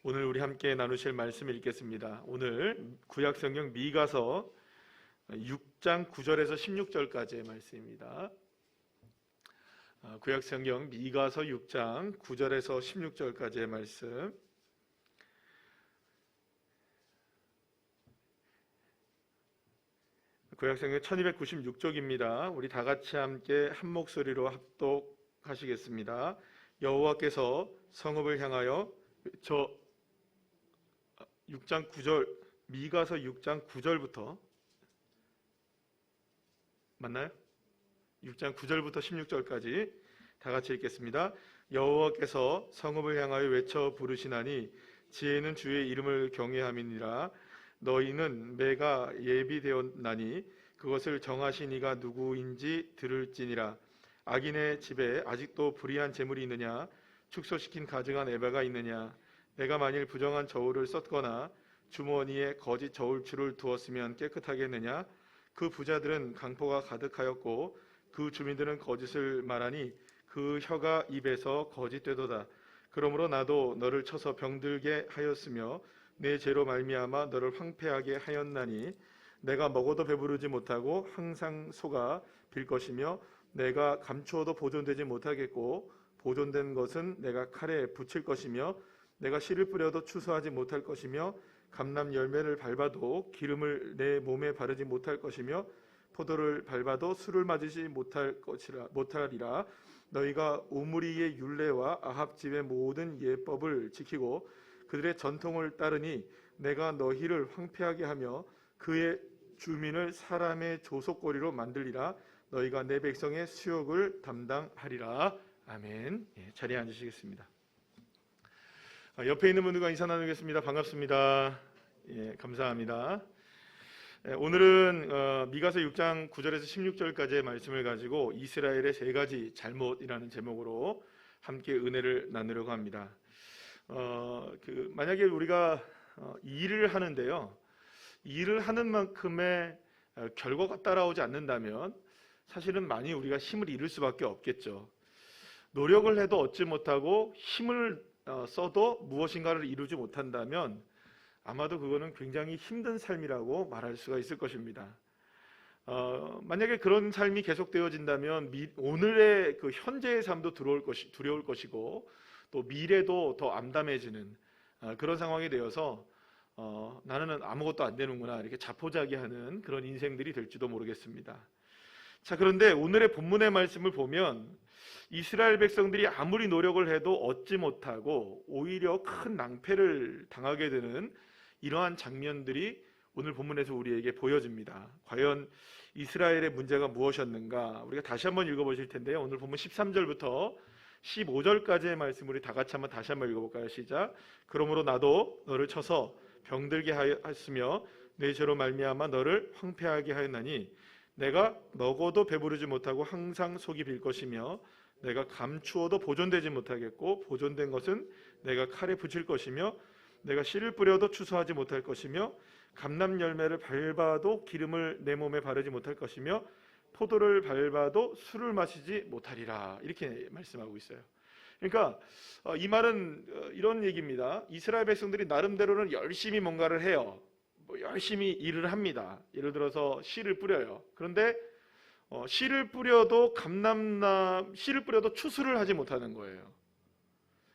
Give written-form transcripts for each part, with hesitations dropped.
오늘 우리 함께 나누실 말씀을 읽겠습니다. 오늘 구약성경 미가서 6장 9절에서 16절까지의 말씀입니다. 구약성경 미가서 6장 9절에서 16절까지의 말씀. 구약성경 1296쪽입니다. 우리 다 같이 함께 한 목소리로 합독하시겠습니다. 여호와께서 성읍을 향하여 6장 9절, 미가서 6장 9절부터 맞나요? 6장 9절부터 16절까지 다 같이 읽겠습니다. 여호와께서 성읍을 향하여 외쳐 부르시나니 지혜는 주의 이름을 경외함이니라. 너희는 매가 예비되었나니 그것을 정하신 이가 누구인지 들을지니라. 악인의 집에 아직도 불의한 재물이 있느냐? 축소시킨 가증한 에바가 있느냐? 내가 만일 부정한 저울을 썼거나 주머니에 거짓 저울추를 두었으면 깨끗하겠느냐? 그 부자들은 강포가 가득하였고 그 주민들은 거짓을 말하니 그 혀가 입에서 거짓되도다. 그러므로 나도 너를 쳐서 병들게 하였으며 내 죄로 말미암아 너를 황폐하게 하였나니 내가 먹어도 배부르지 못하고 항상 소가 빌 것이며 내가 감추어도 보존되지 못하겠고 보존된 것은 내가 칼에 붙일 것이며 내가 씨를 뿌려도 추수하지 못할 것이며 감람 열매를 밟아도 기름을 내 몸에 바르지 못할 것이며 포도를 밟아도 술을 맞으지 못하리라. 너희가 오므리의 율례와 아합 집의 모든 예법을 지키고 그들의 전통을 따르니 내가 너희를 황폐하게 하며 그의 주민을 사람의 조속거리로 만들리라. 너희가 내 백성의 수욕을 담당하리라. 아멘. 자리에 앉으시겠습니다. 옆에 있는 분들과 인사 나누겠습니다. 반갑습니다. 감사합니다. 오늘은 미가서 6장 9절에서 16절까지의 말씀을 가지고 이스라엘의 세 가지 잘못이라는 제목으로 함께 은혜를 나누려고 합니다. 만약에 우리가 일을 하는데요, 일을 하는 만큼의 결과가 따라오지 않는다면 사실은 많이 우리가 힘을 잃을 수밖에 없겠죠. 노력을 해도 얻지 못하고 힘을 써도 무엇인가를 이루지 못한다면 아마도 그거는 굉장히 힘든 삶이라고 말할 수가 있을 것입니다. 만약에 그런 삶이 계속되어진다면 오늘의 그 현재의 삶도 두려울 것이고 또 미래도 더 암담해지는 그런 상황이 되어서 나는 아무것도 안 되는구나 이렇게 자포자기하는 그런 인생들이 될지도 모르겠습니다. 자, 그런데 오늘의 본문의 말씀을 보면 이스라엘 백성들이 아무리 노력을 해도 얻지 못하고 오히려 큰 낭패를 당하게 되는 이러한 장면들이 오늘 본문에서 우리에게 보여집니다. 과연 이스라엘의 문제가 무엇이었는가? 우리가 다시 한번 읽어보실 텐데요. 오늘 본문 13절부터 15절까지의 말씀 우리 다 같이 다시 한번 읽어볼까요? 시작. 그러므로 나도 너를 쳐서 병들게 하였으며 내 죄로 말미암아 너를 황폐하게 하였나니 내가 먹어도 배부르지 못하고 항상 속이 빌 것이며 내가 감추어도 보존되지 못하겠고 보존된 것은 내가 칼에 붙일 것이며 내가 씨를 뿌려도 추수하지 못할 것이며 감람 열매를 밟아도 기름을 내 몸에 바르지 못할 것이며 포도를 밟아도 술을 마시지 못하리라. 이렇게 말씀하고 있어요. 그러니까 이 말은 이런 얘기입니다. 이스라엘 백성들이 나름대로는 열심히 뭔가를 해요. 열심히 일을 합니다. 예를 들어서 씨를 뿌려요. 그런데 씨를 뿌려도 씨를 뿌려도 추수를 하지 못하는 거예요.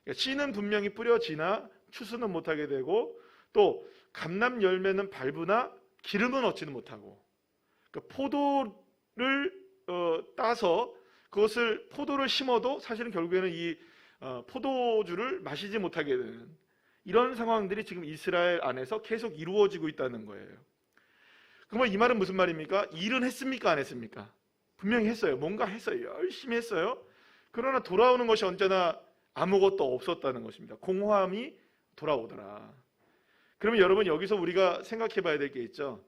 그러니까 씨는 분명히 뿌려지나 추수는 못하게 되고 또 감람 열매는 밟으나 기름은 얻지는 못하고, 그러니까 포도를 따서 그것을 포도를 심어도 사실은 결국에는 이 포도주를 마시지 못하게 되는 이런 상황들이 지금 이스라엘 안에서 계속 이루어지고 있다는 거예요. 그러면 이 말은 무슨 말입니까? 일은 했습니까? 안 했습니까? 분명히 했어요. 뭔가 했어요. 열심히 했어요. 그러나 돌아오는 것이 언제나 아무것도 없었다는 것입니다. 공허함이 돌아오더라. 그러면 여러분 여기서 우리가 생각해 봐야 될 게 있죠.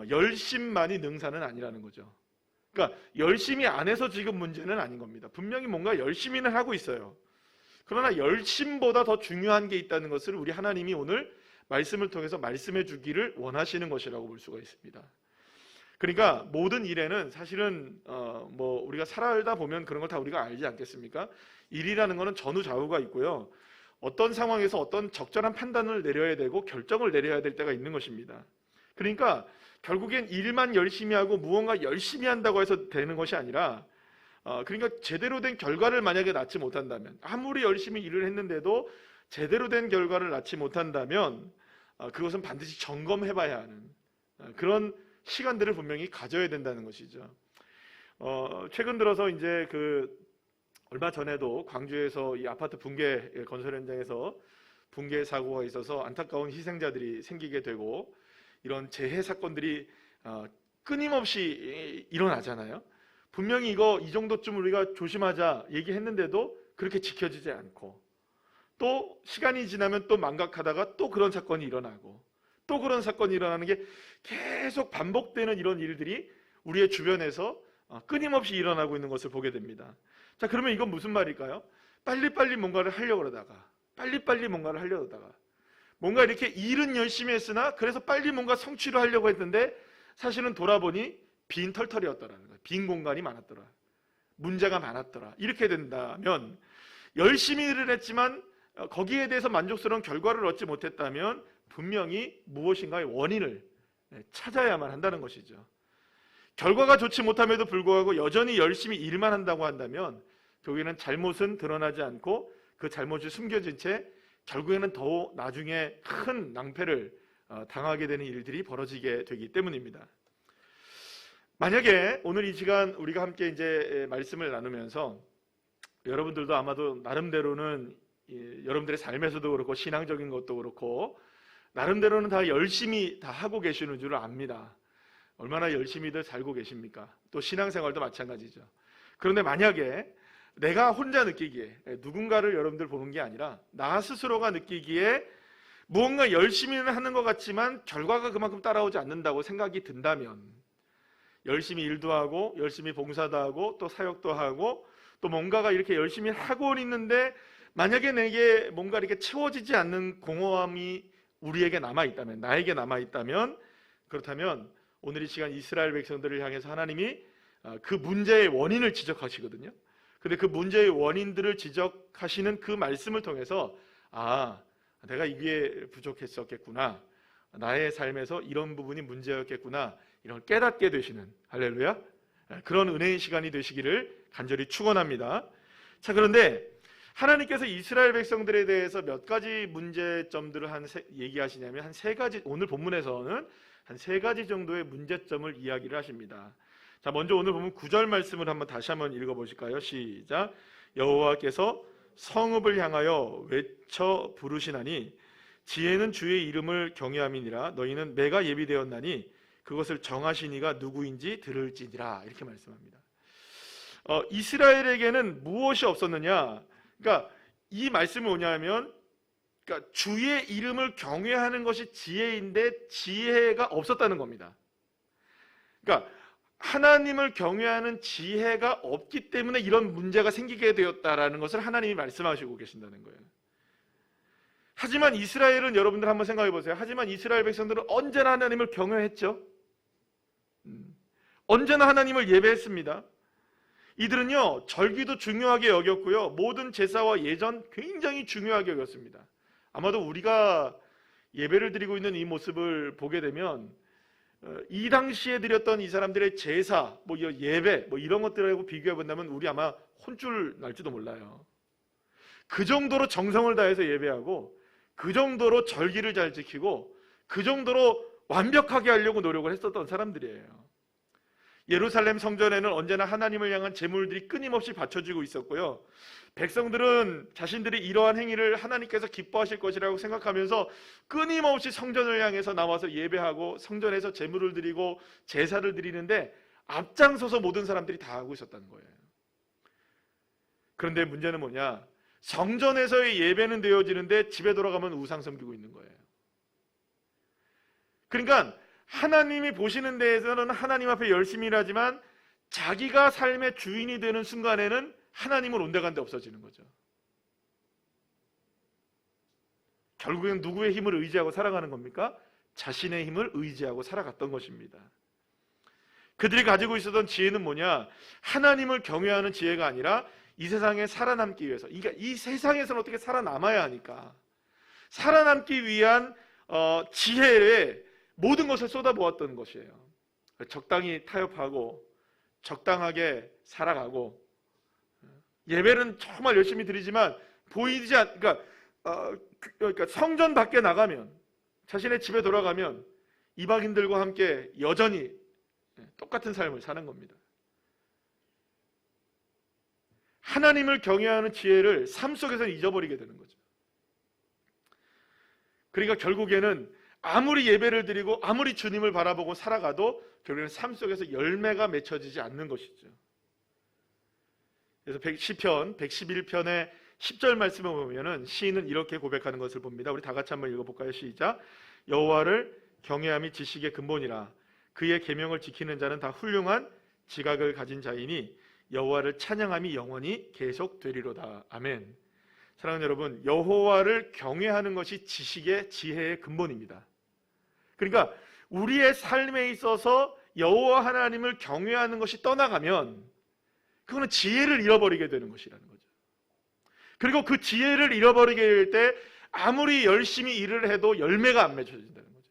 열심만이 능사는 아니라는 거죠. 그러니까 열심히 안 해서 지금 문제는 아닌 겁니다. 분명히 뭔가 열심히는 하고 있어요. 그러나 열심보다 더 중요한 게 있다는 것을 우리 하나님이 오늘 말씀을 통해서 말씀해 주기를 원하시는 것이라고 볼 수가 있습니다. 그러니까 모든 일에는 사실은 우리가 살아다 보면 그런 걸 다 우리가 알지 않겠습니까? 일이라는 것은 전후좌우가 있고요. 어떤 상황에서 어떤 적절한 판단을 내려야 되고 결정을 내려야 될 때가 있는 것입니다. 그러니까 결국엔 일만 열심히 하고 무언가 열심히 한다고 해서 되는 것이 아니라 그러니까 제대로 된 결과를 만약에 낳지 못한다면, 아무리 열심히 일을 했는데도 제대로 된 결과를 낳지 못한다면 그것은 반드시 점검해 봐야 하는 그런 시간들을 분명히 가져야 된다는 것이죠. 최근 들어서 이제 얼마 전에도 광주에서 이 아파트 붕괴 건설 현장에서 붕괴 사고가 있어서 안타까운 희생자들이 생기게 되고 이런 재해 사건들이 끊임없이 일어나잖아요. 분명히 이 정도쯤 우리가 조심하자 얘기했는데도 그렇게 지켜지지 않고, 또 시간이 지나면 또 망각하다가 또 그런 사건이 일어나고 또 그런 사건이 일어나는 게 계속 반복되는 이런 일들이 우리의 주변에서 끊임없이 일어나고 있는 것을 보게 됩니다. 자, 그러면 이건 무슨 말일까요? 빨리빨리 뭔가를 하려고 그러다가 뭔가 이렇게 일은 열심히 했으나 그래서 빨리 뭔가 성취를 하려고 했는데 사실은 돌아보니 빈 털털이었더라는 거예요. 빈 공간이 많았더라. 문제가 많았더라. 이렇게 된다면, 열심히 일을 했지만 거기에 대해서 만족스러운 결과를 얻지 못했다면 분명히 무엇인가의 원인을 찾아야만 한다는 것이죠. 결과가 좋지 못함에도 불구하고 여전히 열심히 일만 한다고 한다면 결국에는 잘못은 드러나지 않고 그 잘못이 숨겨진 채 결국에는 더 나중에 큰 낭패를 당하게 되는 일들이 벌어지게 되기 때문입니다. 만약에 오늘 이 시간 우리가 함께 이제 말씀을 나누면서 여러분들도 아마도 나름대로는 여러분들의 삶에서도 그렇고 신앙적인 것도 그렇고 나름대로는 다 열심히 다 하고 계시는 줄 압니다. 얼마나 열심히들 살고 계십니까? 또 신앙생활도 마찬가지죠. 그런데 만약에 내가 혼자 느끼기에, 누군가를 여러분들 보는 게 아니라 나 스스로가 느끼기에 무언가 열심히는 하는 것 같지만 결과가 그만큼 따라오지 않는다고 생각이 든다면, 열심히 일도 하고 열심히 봉사도 하고 또 사역도 하고 또 뭔가가 이렇게 열심히 하고 있는데 만약에 내게 뭔가 이렇게 채워지지 않는 공허함이 우리에게 남아있다면, 나에게 남아있다면, 그렇다면 오늘 이 시간 이스라엘 백성들을 향해서 하나님이 그 문제의 원인을 지적하시거든요. 근데 그 문제의 원인들을 지적하시는 그 말씀을 통해서 내가 이게 부족했었겠구나, 나의 삶에서 이런 부분이 문제였겠구나, 이런 깨닫게 되시는, 할렐루야, 그런 은혜의 시간이 되시기를 간절히 축원합니다. 자, 그런데 하나님께서 이스라엘 백성들에 대해서 몇 가지 문제점들을 얘기하시냐면 한 세 가지, 오늘 본문에서는 한 세 가지 정도의 문제점을 이야기를 하십니다. 자, 먼저 오늘 보면 9절 말씀을 다시 한번 읽어보실까요? 시작. 여호와께서 성읍을 향하여 외쳐 부르시나니 지혜는 주의 이름을 경외함이니라. 너희는 매가 예비되었나니 그것을 정하시니가 누구인지 들을지니라. 이렇게 말씀합니다. 이스라엘에게는 무엇이 없었느냐? 그러니까 이 말씀이 뭐냐면, 그러니까 주의 이름을 경외하는 것이 지혜인데 지혜가 없었다는 겁니다. 그러니까 하나님을 경외하는 지혜가 없기 때문에 이런 문제가 생기게 되었다라는 것을 하나님이 말씀하시고 계신다는 거예요. 하지만 이스라엘은, 여러분들 한번 생각해 보세요. 하지만 이스라엘 백성들은 언제나 하나님을 경외했죠. 언제나 하나님을 예배했습니다. 이들은요, 절기도 중요하게 여겼고요, 모든 제사와 예전 굉장히 중요하게 여겼습니다. 아마도 우리가 예배를 드리고 있는 이 모습을 보게 되면 이 당시에 드렸던 이 사람들의 제사, 예배, 이런 것들하고 비교해 본다면 우리 아마 혼쭐 날지도 몰라요. 그 정도로 정성을 다해서 예배하고, 그 정도로 절기를 잘 지키고, 그 정도로 완벽하게 하려고 노력을 했었던 사람들이에요. 예루살렘 성전에는 언제나 하나님을 향한 제물들이 끊임없이 바쳐지고 있었고요, 백성들은 자신들이 이러한 행위를 하나님께서 기뻐하실 것이라고 생각하면서 끊임없이 성전을 향해서 나와서 예배하고 성전에서 제물을 드리고 제사를 드리는데 앞장서서 모든 사람들이 다 하고 있었다는 거예요. 그런데 문제는 뭐냐? 성전에서의 예배는 되어지는데 집에 돌아가면 우상 섬기고 있는 거예요. 그러니까 하나님이 보시는 데에서는 하나님 앞에 열심히 일하지만 자기가 삶의 주인이 되는 순간에는 하나님을 온데간데 없어지는 거죠. 결국엔 누구의 힘을 의지하고 살아가는 겁니까? 자신의 힘을 의지하고 살아갔던 것입니다. 그들이 가지고 있었던 지혜는 뭐냐? 하나님을 경외하는 지혜가 아니라 이 세상에 살아남기 위해서, 그러니까 이 세상에서는 어떻게 살아남아야 하니까 살아남기 위한 지혜에 모든 것을 쏟아부었던 것이에요. 적당히 타협하고 적당하게 살아가고, 예배는 정말 열심히 드리지만 보이지 않, 그러니까 성전 밖에 나가면, 자신의 집에 돌아가면 이방인들과 함께 여전히 똑같은 삶을 사는 겁니다. 하나님을 경외하는 지혜를 삶 속에서 잊어버리게 되는 거죠. 그러니까 결국에는 아무리 예배를 드리고 아무리 주님을 바라보고 살아가도 결국에는 삶 속에서 열매가 맺혀지지 않는 것이죠. 그래서 시편 111편의 10절 말씀을 보면은 시인은 이렇게 고백하는 것을 봅니다. 우리 다 같이 한번 읽어볼까요? 시작. 여호와를 경외함이 지식의 근본이라. 그의 계명을 지키는 자는 다 훌륭한 지각을 가진 자이니 여호와를 찬양함이 영원히 계속되리로다. 아멘. 사랑하는 여러분, 여호와를 경외하는 것이 지식의 지혜의 근본입니다. 그러니까 우리의 삶에 있어서 여호와 하나님을 경외하는 것이 떠나가면 그거는 지혜를 잃어버리게 되는 것이라는 거죠. 그리고 그 지혜를 잃어버리게 될 때 아무리 열심히 일을 해도 열매가 안 맺혀진다는 거죠.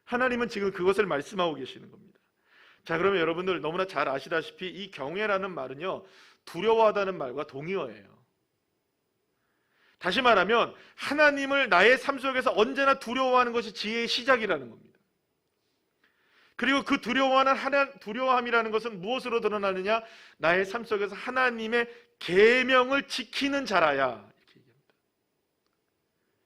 하나님은 지금 그것을 말씀하고 계시는 겁니다. 자, 그러면 여러분들 너무나 잘 아시다시피 이 경외라는 말은요, 두려워하다는 말과 동의어예요. 다시 말하면 하나님을 나의 삶 속에서 언제나 두려워하는 것이 지혜의 시작이라는 겁니다. 그리고 그 두려워함이라는 것은 무엇으로 드러나느냐? 나의 삶 속에서 하나님의 계명을 지키는 자라야, 이렇게 얘기합니다.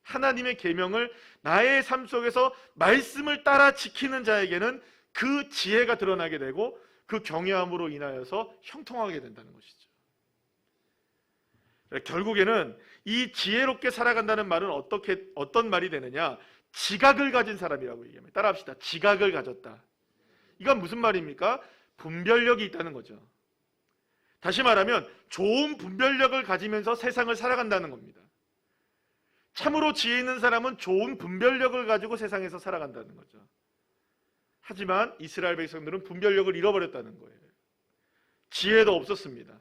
하나님의 계명을 나의 삶 속에서 말씀을 따라 지키는 자에게는 그 지혜가 드러나게 되고 그 경외함으로 인하여서 형통하게 된다는 것이죠. 결국에는 이 지혜롭게 살아간다는 말은 어떤 말이 되느냐? 지각을 가진 사람이라고 얘기합니다. 따라합시다. 지각을 가졌다. 이건 무슨 말입니까? 분별력이 있다는 거죠. 다시 말하면 좋은 분별력을 가지면서 세상을 살아간다는 겁니다. 참으로 지혜 있는 사람은 좋은 분별력을 가지고 세상에서 살아간다는 거죠. 하지만 이스라엘 백성들은 분별력을 잃어버렸다는 거예요. 지혜도 없었습니다.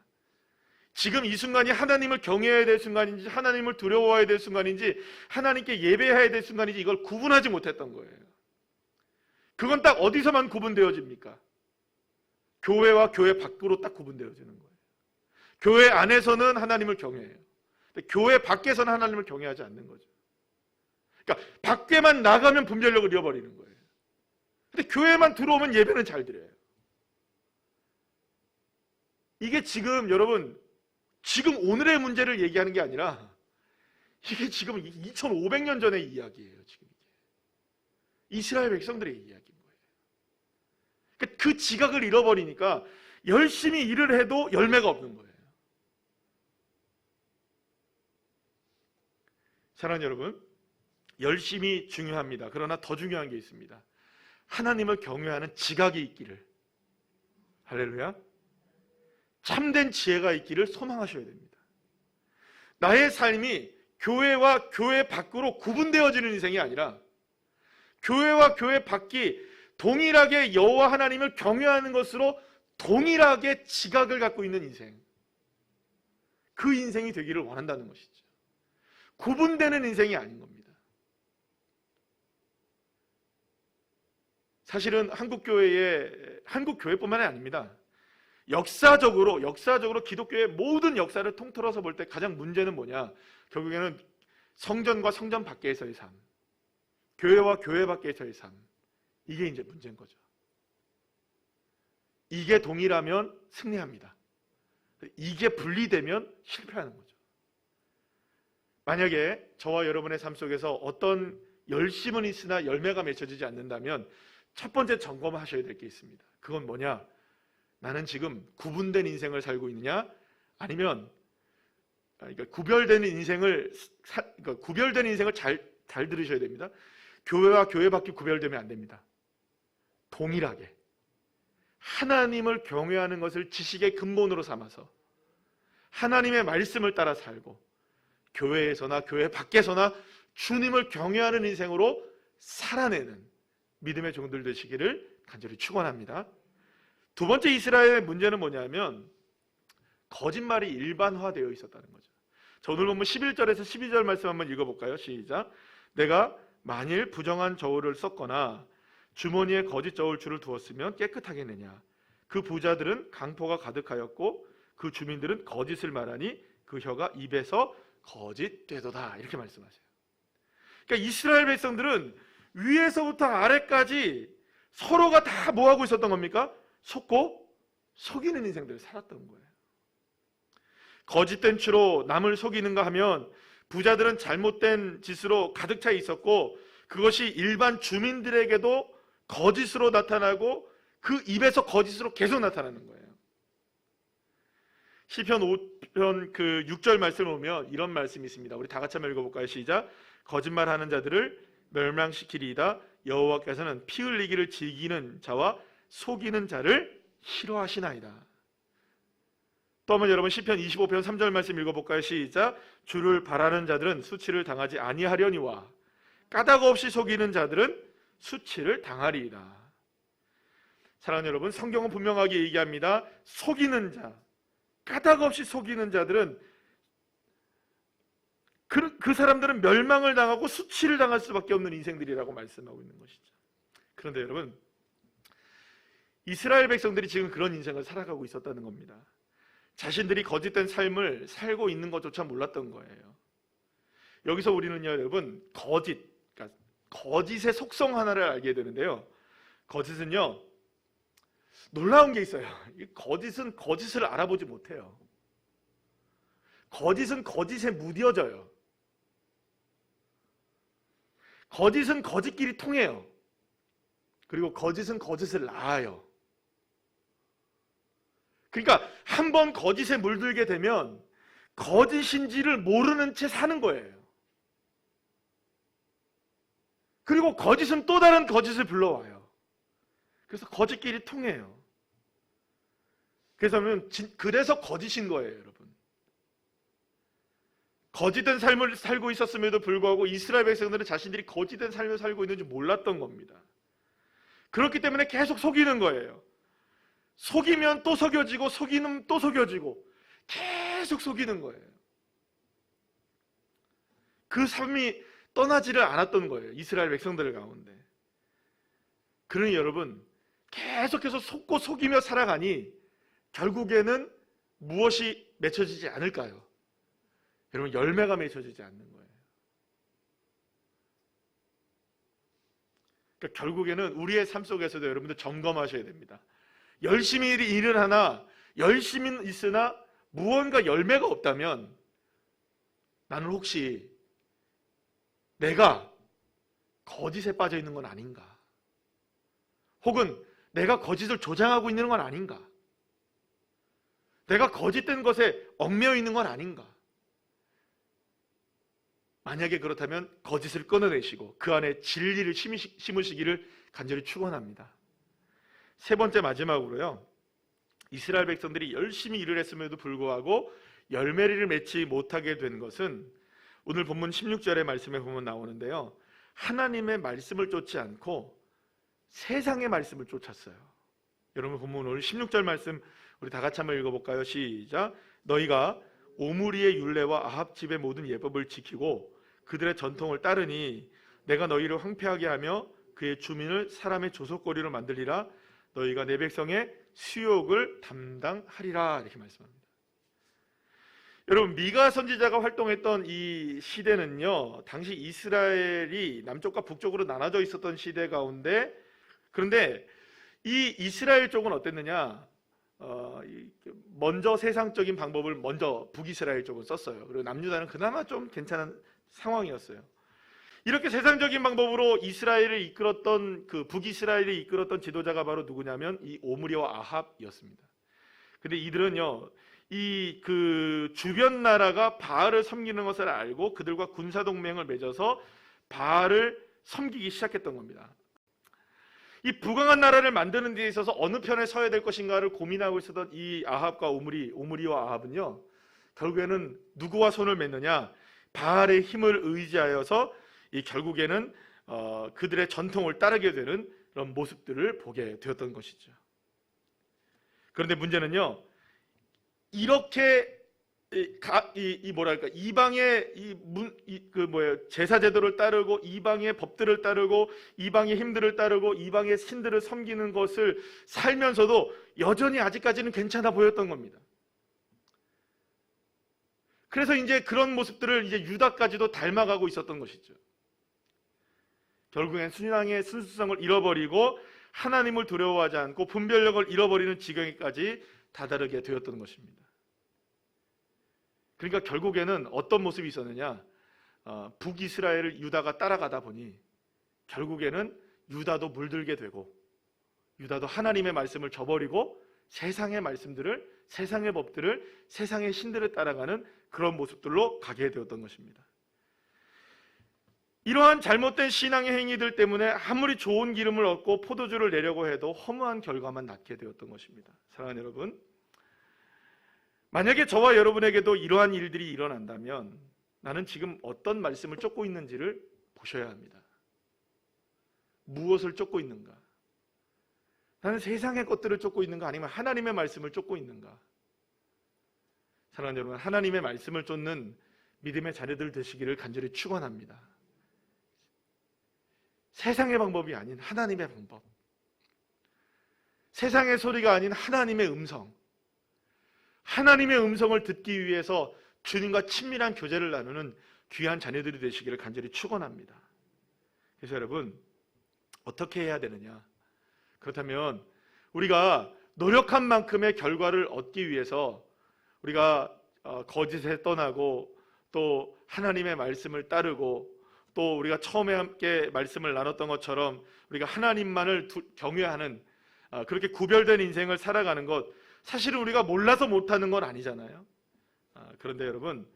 지금 이 순간이 하나님을 경외해야 될 순간인지 하나님을 두려워해야 될 순간인지 하나님께 예배해야 될 순간인지 이걸 구분하지 못했던 거예요. 그건 딱 어디서만 구분되어집니까? 교회와 교회 밖으로 딱 구분되어지는 거예요. 교회 안에서는 하나님을 경외해요. 근데 교회 밖에서는 하나님을 경외하지 않는 거죠. 그러니까 밖에만 나가면 분별력을 잃어버리는 거예요. 근데 교회만 들어오면 예배는 잘 드려요. 이게 지금 여러분, 지금 오늘의 문제를 얘기하는 게 아니라 이게 지금 2500년 전의 이야기예요. 지금 이게 이스라엘 백성들의 이야기인 거예요. 그러니까 그 지각을 잃어버리니까 열심히 일을 해도 열매가 없는 거예요. 사랑하는 여러분, 열심히 중요합니다. 그러나 더 중요한 게 있습니다. 하나님을 경외하는 지각이 있기를, 할렐루야, 참된 지혜가 있기를 소망하셔야 됩니다. 나의 삶이 교회와 교회 밖으로 구분되어지는 인생이 아니라 교회와 교회 밖이 동일하게 여호와 하나님을 경외하는 것으로 동일하게 지각을 갖고 있는 인생, 그 인생이 되기를 원한다는 것이죠. 구분되는 인생이 아닌 겁니다. 사실은 한국교회뿐만이 아닙니다. 역사적으로 기독교의 모든 역사를 통틀어서 볼 때 가장 문제는 뭐냐? 결국에는 성전과 성전 밖에서의 삶, 교회와 교회 밖에서의 삶, 이게 이제 문제인 거죠. 이게 동일하면 승리합니다. 이게 분리되면 실패하는 거죠. 만약에 저와 여러분의 삶 속에서 어떤 열심은 있으나 열매가 맺혀지지 않는다면 첫 번째 점검하셔야 될 게 있습니다. 그건 뭐냐? 나는 지금 구분된 인생을 살고 있느냐? 아니면 구별된 인생을 잘 들으셔야 됩니다. 교회와 교회 밖이 구별되면 안 됩니다. 동일하게 하나님을 경외하는 것을 지식의 근본으로 삼아서 하나님의 말씀을 따라 살고 교회에서나 교회 밖에서나 주님을 경외하는 인생으로 살아내는 믿음의 종들 되시기를 간절히 축원합니다. 두 번째 이스라엘의 문제는 뭐냐면 거짓말이 일반화되어 있었다는 거죠. 자, 오늘 보면 11절에서 12절 말씀 한번 읽어볼까요? 시작. 내가 만일 부정한 저울을 썼거나 주머니에 거짓 저울줄을 두었으면 깨끗하겠느냐. 그 부자들은 강포가 가득하였고 그 주민들은 거짓을 말하니 그 혀가 입에서 거짓되도다. 이렇게 말씀하세요. 그러니까 이스라엘 백성들은 위에서부터 아래까지 서로가 다 뭐하고 있었던 겁니까? 속고 속이는 인생들을 살았던 거예요. 거짓된 추로 남을 속이는가 하면 부자들은 잘못된 짓으로 가득 차 있었고 그것이 일반 주민들에게도 거짓으로 나타나고 그 입에서 거짓으로 계속 나타나는 거예요. 시편 5편 그 6절 말씀을 보면 이런 말씀이 있습니다. 우리 다 같이 한번 읽어볼까요? 시작. 거짓말하는 자들을 멸망시키리이다. 여호와께서는 피 흘리기를 즐기는 자와 속이는 자를 싫어하시나이다. 또 한번 여러분 시편 25편 3절 말씀 읽어볼까요? 시작. 주를 바라는 자들은 수치를 당하지 아니하려니와 까닭 없이 속이는 자들은 수치를 당하리이다. 사랑하는 여러분, 성경은 분명하게 얘기합니다. 속이는 자, 까닭 없이 속이는 자들은 그 사람들은 멸망을 당하고 수치를 당할 수밖에 없는 인생들이라고 말씀하고 있는 것이죠. 그런데 여러분, 이스라엘 백성들이 지금 그런 인생을 살아가고 있었다는 겁니다. 자신들이 거짓된 삶을 살고 있는 것조차 몰랐던 거예요. 여기서 우리는요, 여러분, 그러니까 거짓의 속성 하나를 알게 되는데요. 거짓은요, 놀라운 게 있어요. 거짓은 거짓을 알아보지 못해요. 거짓은 거짓에 무뎌져요. 거짓은 거짓끼리 통해요. 그리고 거짓은 거짓을 낳아요. 그러니까 한번 거짓에 물들게 되면 거짓인지를 모르는 채 사는 거예요. 그리고 거짓은 또 다른 거짓을 불러와요. 그래서 거짓끼리 통해요. 그래서 거짓인 거예요, 여러분. 거짓된 삶을 살고 있었음에도 불구하고 이스라엘 백성들은 자신들이 거짓된 삶을 살고 있는지 몰랐던 겁니다. 그렇기 때문에 계속 속이는 거예요. 속이면 또 속여지고 속이면 또 속여지고 계속 속이는 거예요. 그 삶이 떠나지를 않았던 거예요. 이스라엘 백성들 가운데. 그러니 여러분, 계속해서 속고 속이며 살아가니 결국에는 무엇이 맺혀지지 않을까요? 여러분, 열매가 맺혀지지 않는 거예요. 그러니까 결국에는 우리의 삶 속에서도 여러분들 점검하셔야 됩니다. 열심히 일을 하나 열심히 있으나 무언가 열매가 없다면 나는 혹시 내가 거짓에 빠져 있는 건 아닌가? 혹은 내가 거짓을 조장하고 있는 건 아닌가? 내가 거짓된 것에 얽매여 있는 건 아닌가? 만약에 그렇다면 거짓을 끊어내시고 그 안에 진리를 심으시기를 간절히 축원합니다. 세 번째 마지막으로요. 이스라엘 백성들이 열심히 일을 했음에도 불구하고 열매를 맺지 못하게 된 것은 오늘 본문 16절의 말씀에 보면 나오는데요. 하나님의 말씀을 쫓지 않고 세상의 말씀을 쫓았어요. 여러분 본문 오늘 16절 말씀 우리 다 같이 한번 읽어볼까요? 시작. 너희가 오므리의 율례와 아합 집의 모든 예법을 지키고 그들의 전통을 따르니 내가 너희를 황폐하게 하며 그의 주민을 사람의 조속거리로 만들리라. 너희가 내 백성의 수욕을 담당하리라. 이렇게 말씀합니다. 여러분, 미가 선지자가 활동했던 이 시대는요, 당시 이스라엘이 남쪽과 북쪽으로 나눠져 있었던 시대 가운데, 그런데 이 이스라엘 쪽은 어땠느냐? 먼저 세상적인 방법을 먼저 북이스라엘 쪽은 썼어요. 그리고 남유다는 그나마 좀 괜찮은 상황이었어요. 이렇게 세상적인 방법으로 이스라엘을 이끌었던 그 북이스라엘을 이끌었던 지도자가 바로 누구냐면 이 오므리와 아합이었습니다. 근데 이들은요, 이 그 주변 나라가 바알을 섬기는 것을 알고 그들과 군사 동맹을 맺어서 바알을 섬기기 시작했던 겁니다. 이 부강한 나라를 만드는 데 있어서 어느 편에 서야 될 것인가를 고민하고 있었던 이 아합과 오므리와 아합은요, 결국에는 누구와 손을 맺느냐? 바알의 힘을 의지하여서 결국에는 그들의 전통을 따르게 되는 그런 모습들을 보게 되었던 것이죠. 그런데 문제는요, 이렇게 뭐랄까 이방의 제사 제도를 따르고 이방의 법들을 따르고 이방의 힘들을 따르고 이방의 신들을 섬기는 것을 살면서도 여전히 아직까지는 괜찮아 보였던 겁니다. 그래서 이제 그런 모습들을 이제 유다까지도 닮아가고 있었던 것이죠. 결국엔 신앙의 순수성을 잃어버리고 하나님을 두려워하지 않고 분별력을 잃어버리는 지경에까지 다다르게 되었던 것입니다. 그러니까 결국에는 어떤 모습이 있었느냐, 북이스라엘을 유다가 따라가다 보니 결국에는 유다도 물들게 되고 유다도 하나님의 말씀을 저버리고 세상의 말씀들을, 세상의 법들을, 세상의 신들을 따라가는 그런 모습들로 가게 되었던 것입니다. 이러한 잘못된 신앙의 행위들 때문에 아무리 좋은 기름을 얻고 포도주를 내려고 해도 허무한 결과만 낳게 되었던 것입니다. 사랑하는 여러분, 만약에 저와 여러분에게도 이러한 일들이 일어난다면 나는 지금 어떤 말씀을 쫓고 있는지를 보셔야 합니다. 무엇을 쫓고 있는가? 나는 세상의 것들을 쫓고 있는가, 아니면 하나님의 말씀을 쫓고 있는가? 사랑하는 여러분, 하나님의 말씀을 쫓는 믿음의 자녀들 되시기를 간절히 축원합니다. 세상의 방법이 아닌 하나님의 방법, 세상의 소리가 아닌 하나님의 음성, 하나님의 음성을 듣기 위해서 주님과 친밀한 교제를 나누는 귀한 자녀들이 되시기를 간절히 축원합니다. 그래서 여러분, 어떻게 해야 되느냐? 그렇다면 우리가 노력한 만큼의 결과를 얻기 위해서 우리가 거짓에 떠나고 또 하나님의 말씀을 따르고 또 우리가 처음에 함께 말씀을 나눴던 것처럼 우리가 하나님만을 경외하는 그렇게 구별된 인생을 살아가는 것, 사실은 우리가 몰라서 못하는 건 아니잖아요. 그런데 여러분,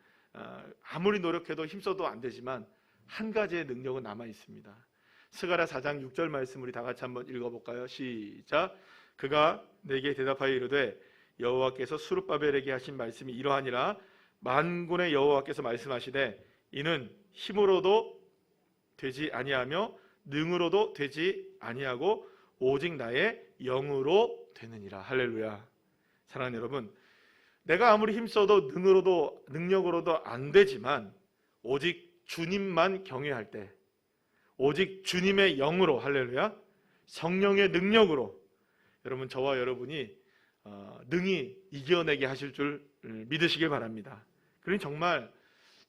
아무리 노력해도 힘써도 안 되지만 한 가지의 능력은 남아 있습니다. 스가랴 4장 6절 말씀 우리 다 같이 한번 읽어볼까요? 시작. 그가 내게 대답하여 이르되 여호와께서 스룹바벨에게 하신 말씀이 이러하니라. 만군의 여호와께서 말씀하시되 이는 힘으로도 되지 아니하며 능으로도 되지 아니하고 오직 나의 영으로 되느니라. 할렐루야. 사랑하는 여러분, 내가 아무리 힘써도 능력으로도 안 되지만 오직 주님만 경외할 때, 오직 주님의 영으로, 할렐루야, 성령의 능력으로 여러분, 저와 여러분이 능히 이겨내게 하실 줄 믿으시길 바랍니다. 그러니 정말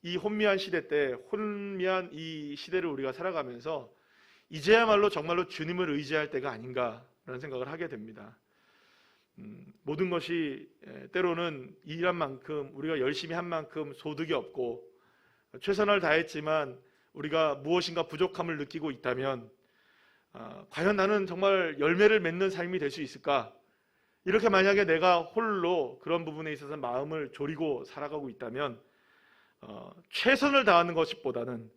이 혼미한 시대 때, 혼미한 이 시대를 우리가 살아가면서 이제야말로 정말로 주님을 의지할 때가 아닌가라는 생각을 하게 됩니다. 모든 것이 때로는 일한 만큼, 우리가 열심히 한 만큼 소득이 없고 최선을 다했지만 우리가 무엇인가 부족함을 느끼고 있다면 과연 나는 정말 열매를 맺는 삶이 될 수 있을까? 이렇게 만약에 내가 홀로 그런 부분에 있어서 마음을 졸이고 살아가고 있다면 최선을 다하는 것보다는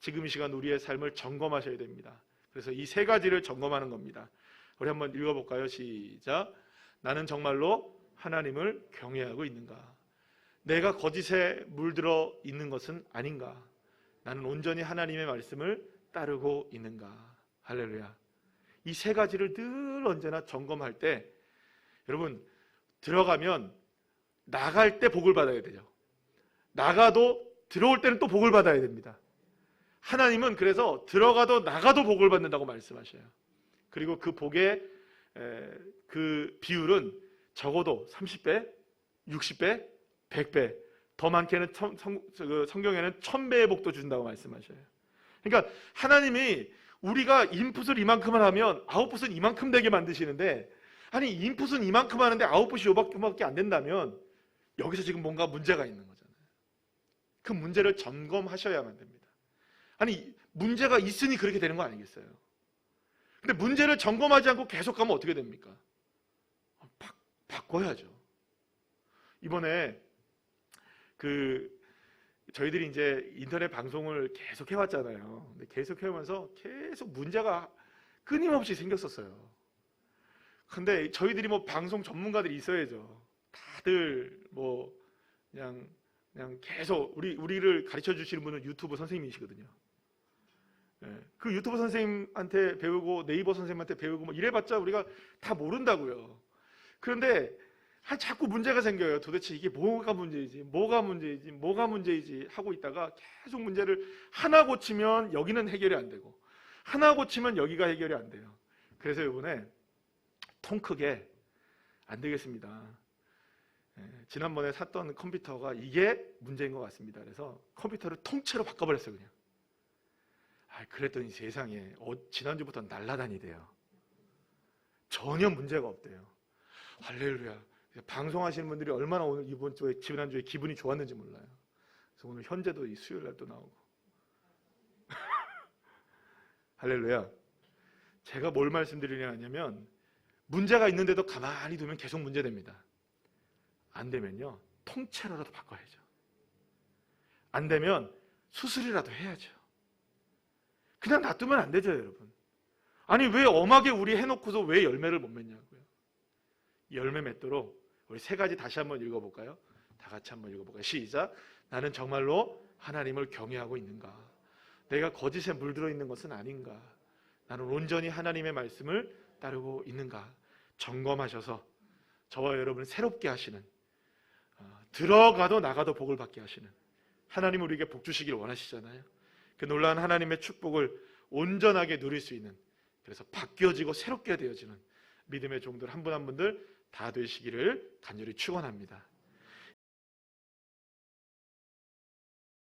지금 이 시간 우리의 삶을 점검하셔야 됩니다. 그래서 이 세 가지를 점검하는 겁니다. 우리 한번 읽어볼까요? 시작. 나는 정말로 하나님을 경외하고 있는가? 내가 거짓에 물들어 있는 것은 아닌가? 나는 온전히 하나님의 말씀을 따르고 있는가? 할렐루야. 이 세 가지를 늘 언제나 점검할 때 여러분, 들어가면 나갈 때 복을 받아야 되죠. 나가도 들어올 때는 또 복을 받아야 됩니다. 하나님은 그래서 들어가도 나가도 복을 받는다고 말씀하셔요. 그리고 그 복의 그 비율은 적어도 30배, 60배, 100배, 더 많게는 성경에는 1000배의 복도 준다고 말씀하셔요. 그러니까 하나님이 우리가 인풋을 이만큼을 하면 아웃풋은 이만큼 되게 만드시는데, 아니 인풋은 이만큼 하는데 아웃풋이 요만큼밖에 안 된다면 여기서 지금 뭔가 문제가 있는 거잖아요. 그 문제를 점검하셔야만 됩니다. 아니 문제가 있으니 그렇게 되는 거 아니겠어요? 근데 문제를 점검하지 않고 계속 가면 어떻게 됩니까? 바꿔야죠. 이번에 저희들이 이제 인터넷 방송을 계속 해왔잖아요. 근데 계속 해오면서 계속 문제가 끊임없이 생겼었어요. 근데 저희들이 뭐 방송 전문가들이 있어야죠. 다들 뭐 그냥 계속 우리를 가르쳐 주시는 분은 유튜브 선생님이시거든요. 그 유튜브 선생님한테 배우고 네이버 선생님한테 배우고 뭐 이래봤자 우리가 다 모른다고요. 그런데 자꾸 문제가 생겨요. 도대체 이게 뭐가 문제이지 하고 있다가 계속 문제를 하나 고치면 여기는 해결이 안 되고 하나 고치면 여기가 해결이 안 돼요. 그래서 이번에 통 크게 안 되겠습니다. 지난번에 샀던 컴퓨터가 이게 문제인 것 같습니다. 그래서 컴퓨터를 통째로 바꿔버렸어요. 그냥. 그랬더니 세상에 지난주부터 날라다니대요. 전혀 문제가 없대요. 할렐루야. 방송하시는 분들이 얼마나 오늘 지난주에 기분이 좋았는지 몰라요. 그래서 오늘 현재도 이 수요일 날 또 나오고. 할렐루야. 제가 뭘 말씀드리려 하냐면 문제가 있는데도 가만히 두면 계속 문제됩니다. 안 되면요 통째로라도 바꿔야죠. 안 되면 수술이라도 해야죠. 그냥 놔두면 안 되죠, 여러분. 아니 왜 엄하게 우리 해놓고서 왜 열매를 못 맺냐고요. 열매 맺도록 우리 세 가지 다시 한번 읽어볼까요? 다 같이 한번 읽어볼까요? 시작. 나는 정말로 하나님을 경외하고 있는가? 내가 거짓에 물들어 있는 것은 아닌가? 나는 온전히 하나님의 말씀을 따르고 있는가? 점검하셔서 저와 여러분을 새롭게 하시는, 들어가도 나가도 복을 받게 하시는 하나님 우리에게 복 주시길 원하시잖아요. 그 놀라운 하나님의 축복을 온전하게 누릴 수 있는, 그래서 바뀌어지고 새롭게 되어지는 믿음의 종들 한 분 한 분들 다 되시기를 간절히 축원합니다.